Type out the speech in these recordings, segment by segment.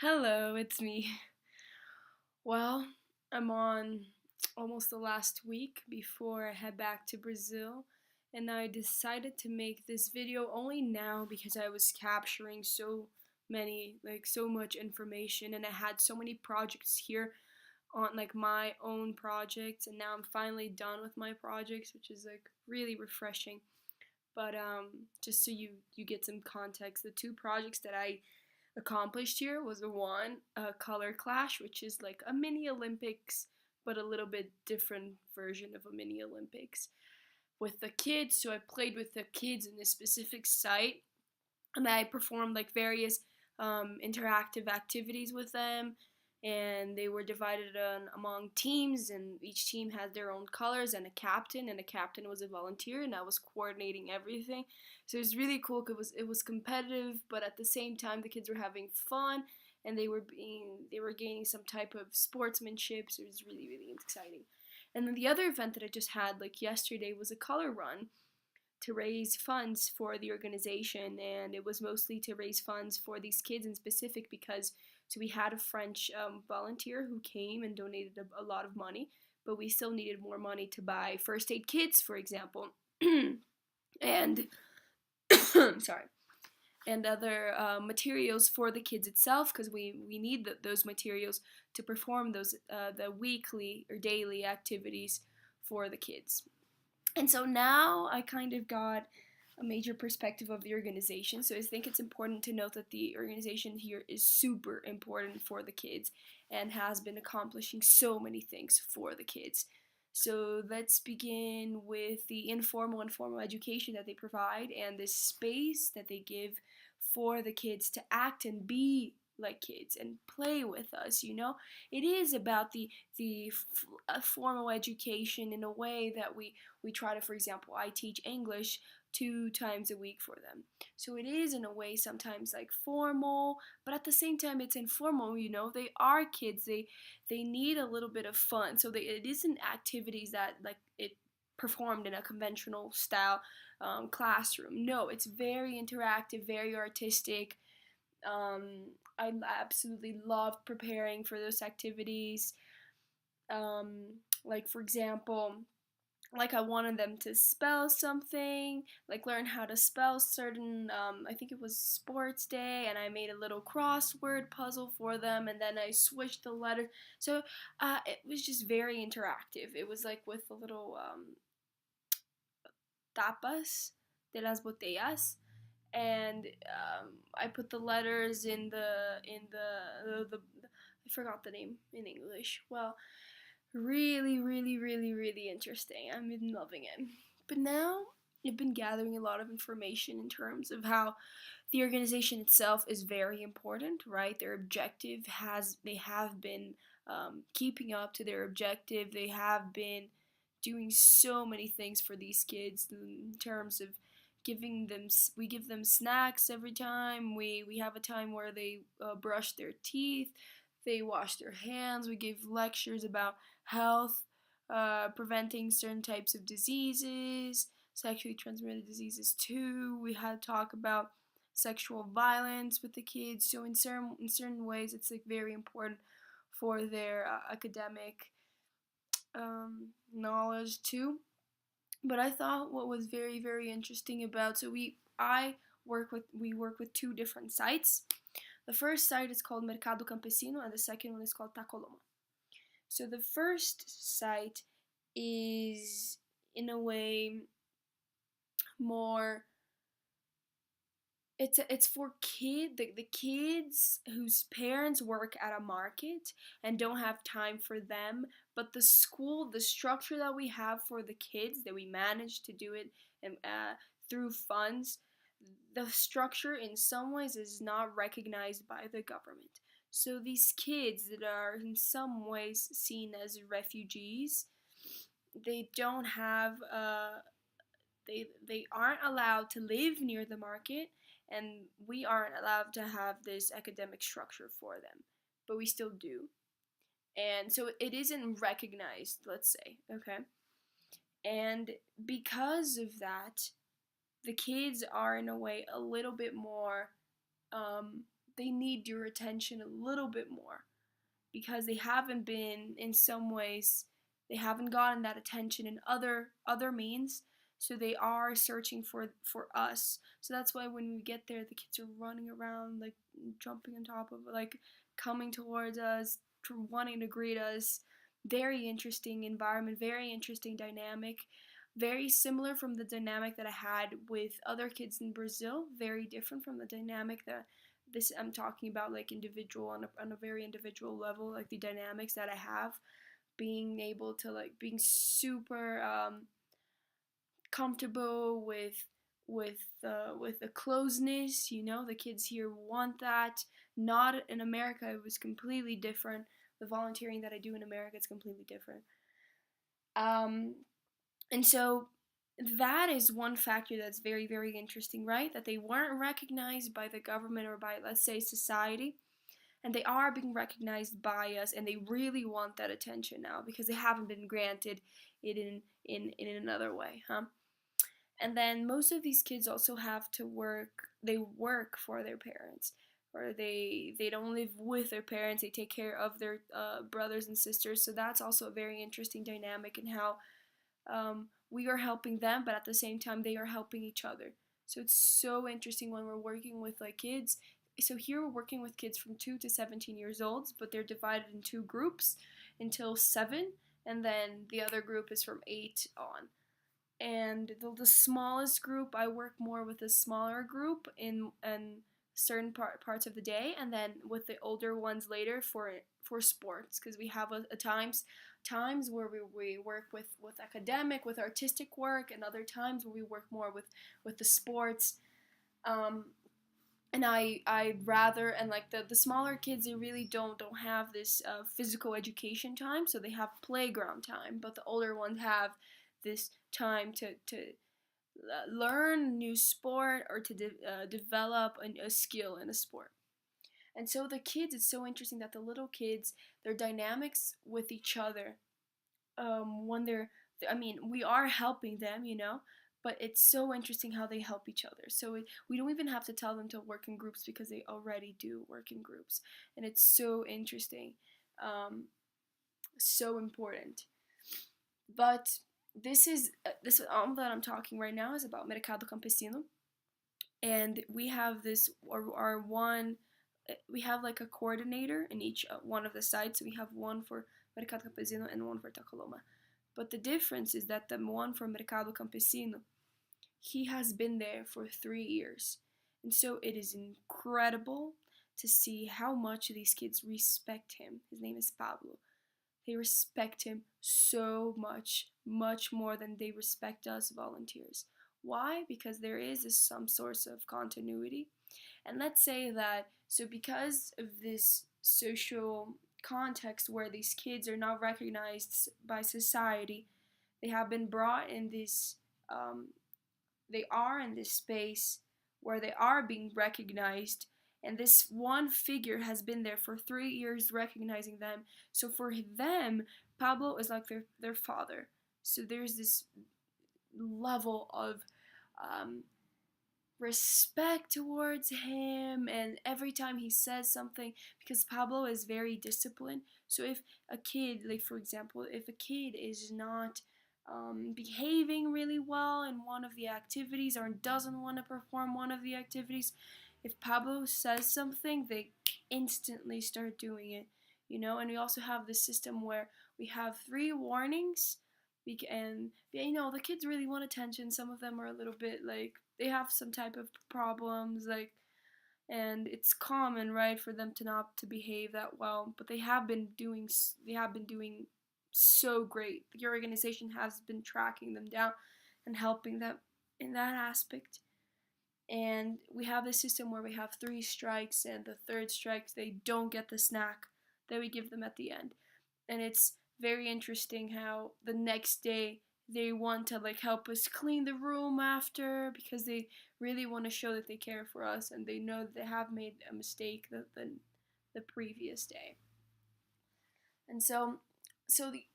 Hello, it's me. Well, I'm on almost the last week before I head back to Brazil, and I decided to make this video only now because I was capturing so much information, and I had so many projects here on my own projects, and now I'm finally done with my projects, which is really refreshing. But just so you get some context, the two projects that I accomplished here was a color clash, which is like a mini Olympics, but a little bit different version of a mini Olympics with the kids. So I played with the kids in this specific site, and I performed like various interactive activities with them, and they were divided among teams, and each team had their own colors and a captain was a volunteer, and I was coordinating everything. So it was really cool because it was competitive, but at the same time the kids were having fun, and they were gaining some type of sportsmanship. So it was really exciting. And then the other event that I just had like yesterday was a color run to raise funds for the organization, and it was mostly to raise funds for these kids in specific because we had a French volunteer who came and donated a lot of money, but we still needed more money to buy first aid kits, for example, and sorry, and other materials for the kids itself, because we need those materials to perform those the weekly or daily activities for the kids. And so now I kind of got a major perspective of the organization. So I think it's important to note that the organization here is super important for the kids and has been accomplishing so many things for the kids. So let's begin with the informal and formal education that they provide and the space that they give for the kids to act and be like kids and play with us. It is about the formal education in a way that we try to, for example, I teach English 2 times a week for them. So it is in a way sometimes like formal, but at the same time it's informal. They are kids. They need a little bit of fun. So it isn't activities that like it performed in a conventional style classroom. No, it's very interactive, very artistic. I absolutely loved preparing for those activities. Like for example, like I wanted them to spell something, like learn how to spell certain, I think it was sports day, and I made a little crossword puzzle for them, and then I switched the letters. So it was just very interactive. It was like with the little tapas de las botellas, and I put the letters in the I forgot the name in English. Well, really interesting. I've been loving it. But now I've been gathering a lot of information in terms of how the organization itself is very important, right? Their objective they have been keeping up to their objective. They have been doing so many things for these kids in terms of we give them snacks every time. We have a time where they brush their teeth, they wash their hands. We give lectures about health, preventing certain types of diseases, sexually transmitted diseases too. We had talk about sexual violence with the kids. So in certain ways, it's like very important for their academic knowledge too. But I thought what was very interesting about we work with two different sites. The first site is called Mercado Campesino, and the second one is called Tacoloma. So the first site is in a way more it's for the kids whose parents work at a market and don't have time for them, but the structure that we have for the kids, that we manage to do it and through funds, the structure in some ways is not recognized by the government. So these kids that are in some ways seen as refugees, they don't have they aren't allowed to live near the market, and we aren't allowed to have this academic structure for them, but we still do. And so it isn't recognized, let's say, okay? And because of that, the kids are in a way a little bit more they need your attention a little bit more because they haven't been, in some ways, they haven't gotten that attention in other means, so they are searching for us. So that's why when we get there, the kids are running around, like jumping on top of, like coming towards us, wanting to greet us. Very interesting environment, very interesting dynamic, very similar from the dynamic that I had with other kids in Brazil, very different from the dynamic that this I'm talking about, like individual on a very individual level, like the dynamics that I have, being able to, like, being super comfortable with the closeness. The kids here want that. Not in America, it was completely different. The volunteering that I do in America is completely different. um and so that is one factor that's very, very interesting, right? That they weren't recognized by the government or by, let's say, society, and they are being recognized by us, and they really want that attention now because they haven't been granted it in another way, huh? And then most of these kids also have to work. They work for their parents, or they don't live with their parents. They take care of their brothers and sisters. So that's also a very interesting dynamic in how we are helping them, but at the same time they are helping each other. So it's so interesting when we're working with, like, kids. So here we're working with kids from 2 to 17 years old, but they're divided in two groups until 7, and then the other group is from 8 on. And the smallest group, I work more with a smaller group in certain parts of the day, and then with the older ones later for sports, because we have a times where we work with academic, with artistic work, and other times where we work more with the sports. um, and I'd rather, and like the smaller kids, they really don't have this physical education time, so they have playground time, but the older ones have this time to learn new sport, or to develop a skill in a sport. And so the kids, it's so interesting that the little kids, their dynamics with each other, when they're, I mean, we are helping them, but it's so interesting how they help each other. So we don't even have to tell them to work in groups because they already do work in groups. And it's so interesting, so important. But this all that I'm talking right now is about Mercado Campesino, and we have this, or our one, we have like a coordinator in each one of the sites. So we have one for Mercado Campesino and one for Tacaloma. But the difference is that the one for Mercado Campesino, he has been there for 3 years. And so it is incredible to see how much these kids respect him. His name is Pablo. They respect him so much, much more than they respect us volunteers. Why? Because there is some source of continuity. And let's say that, so because of this social context where these kids are not recognized by society, they have been brought in this, they are in this space where they are being recognized, and this one figure has been there for 3 years recognizing them. So for them, Pablo is like their father. So there's this level of respect towards him, and every time he says something, because Pablo is very disciplined. So if a kid, like for example, if a kid is not behaving really well in one of the activities, or doesn't want to perform one of the activities, if Pablo says something, they instantly start doing it, And we also have this system where we have 3 warnings, and the kids really want attention. Some of them are a little bit like, they have some type of problems, like, and it's common, right, for them to not to behave that well, but they have been doing so great. The organization has been tracking them down and helping them in that aspect. And we have this system where we have 3 strikes, and the third strike they don't get the snack that we give them at the end. And it's very interesting how the next day they want to, like, help us clean the room after, because they really want to show that they care for us, and they know that they have made a mistake the previous day. And so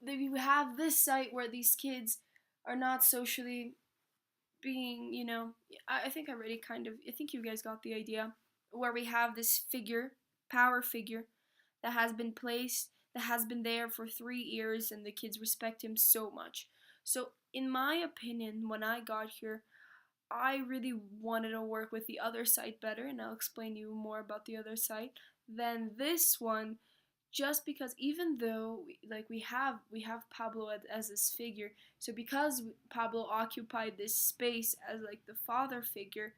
you have this site where these kids are not socially being, I think I already I think you guys got the idea. where we have this figure, power figure, that has been placed, that has been there for 3 years, and the kids respect him so much. So, in my opinion, when I got here, I really wanted to work with the other site better, and I'll explain you more about the other site than this one. Just because even though we have Pablo as this figure, so because Pablo occupied this space as like the father figure,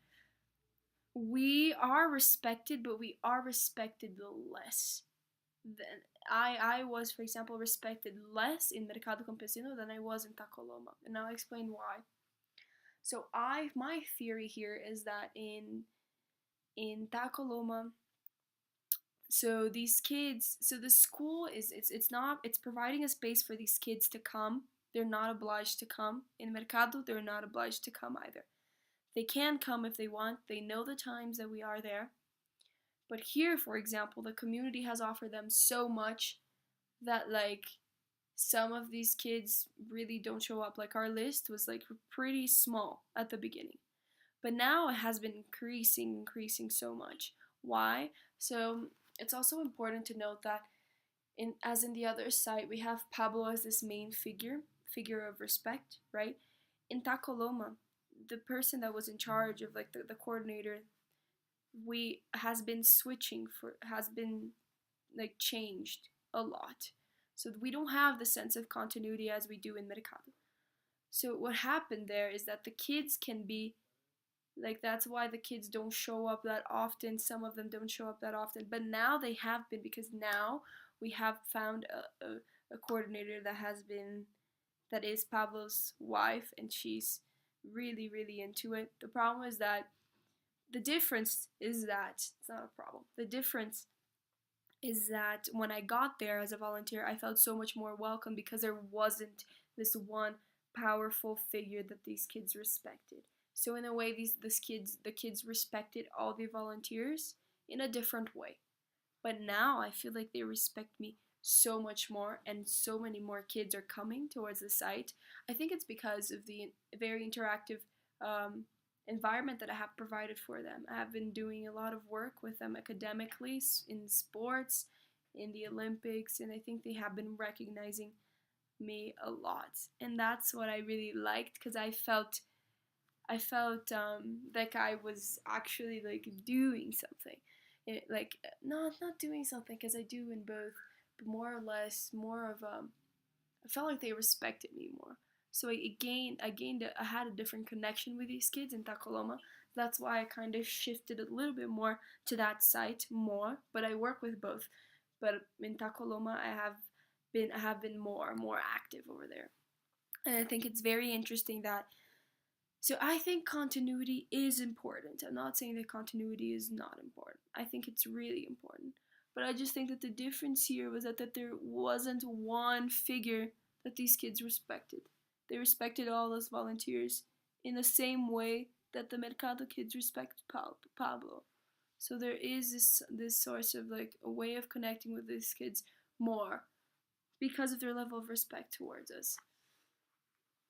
we are respected, but we are respected less. Than I was, for example, respected less in Mercado Campesino than I was in Tacoloma, and I'll explain why. So my theory here is that in Tacoloma, so these kids, so the school is it's not, it's providing a space for these kids to come. They're not obliged to come. In Mercado, they're not obliged to come either. They can come if they want. They know the times that we are there. But here, for example, the community has offered them so much that like some of these kids really don't show up. Like our list was like pretty small at the beginning. But now it has been increasing so much. Why? So it's also important to note that as in the other site, we have Pablo as this main figure of respect, right? In Tacoloma, the person that was in charge of like the coordinator, we has been switching for has been like changed a lot. So we don't have the sense of continuity as we do in Mercado. So what happened there is that the kids can be like, that's why the kids don't show up that often. Some of them don't show up that often, but now they have been, because now we have found a coordinator that is Pablo's wife, and she's really into it. The problem is that the difference is that it's not a problem. The difference is that when I got there as a volunteer, I felt so much more welcome because there wasn't this one powerful figure that these kids respected. So in a way, the kids respected all the volunteers in a different way. But now I feel like they respect me so much more, and so many more kids are coming towards the site. I think it's because of the very interactive environment that I have provided for them. I have been doing a lot of work with them academically, in sports, in the Olympics, and I think they have been recognizing me a lot. And that's what I really liked, because I felt like I was actually like doing something. Like not doing something, because I do in both, but more or less more of I felt like they respected me more. So I had a different connection with these kids in Tacoloma. That's why I kind of shifted a little bit more to that site more. But I work with both. But in Tacoloma, I have been more active over there, and I think it's very interesting that. So I think continuity is important. I'm not saying that continuity is not important. I think it's really important. But I just think that the difference here was that there wasn't one figure that these kids respected. They respected all as volunteers in the same way that the Mercado kids respect Pablo. So there is this source of like a way of connecting with these kids more because of their level of respect towards us.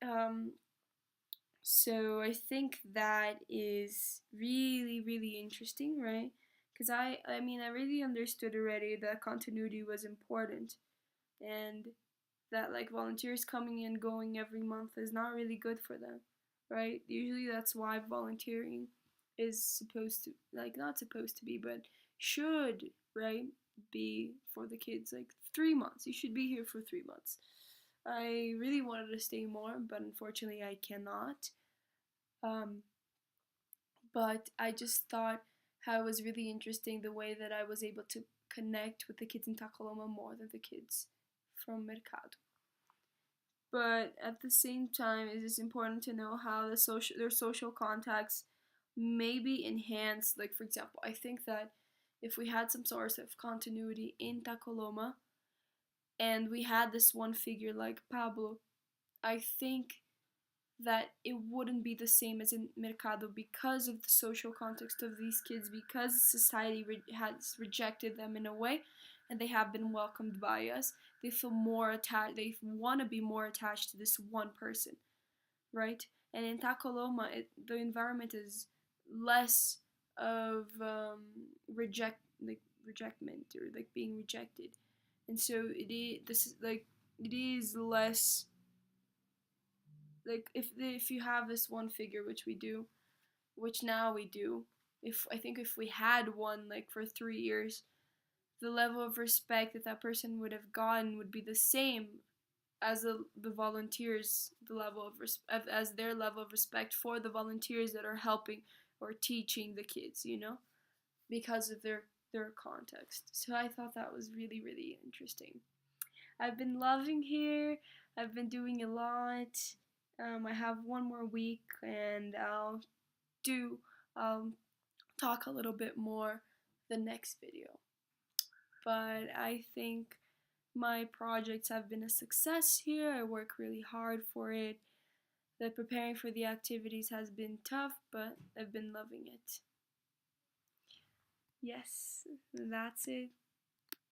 Um, so I think that is really interesting, right? Because I really understood already that continuity was important, and that like volunteers coming and going every month is not really good for them, right? Usually that's why volunteering is supposed to, like, not supposed to be, but should, right, be for the kids like 3 months. You should be here for 3 months. I really wanted to stay more, but unfortunately I cannot. Um, but I just thought how it was really interesting the way that I was able to connect with the kids in Tacoloma more than the kids from Mercado. But at the same time, it is important to know how their social contacts may be enhanced. Like, for example, I think that if we had some sort of continuity in Tacoloma and we had this one figure like Pablo, I think that it wouldn't be the same as in Mercado because of the social context of these kids, because society has rejected them in a way, and they have been welcomed by us. They feel more attached, they want to be more attached to this one person, right? And in Tacoloma, the environment is less of rejectment, or like being rejected. And so it is less like if you have this one figure, which we do, which now we do. If I think if we had one like for 3 years, the level of respect that that person would have gotten would be the same as the volunteers, the level of as their level of respect for the volunteers that are helping or teaching the kids, because of their context. So I thought that was really, really interesting. I've been loving here. I've been doing a lot. I have one more week, and do um, talk a little bit more the next video. But I think my projects have been a success here. I work really hard for it. The preparing for the activities has been tough, but I've been loving it. Yes, that's it.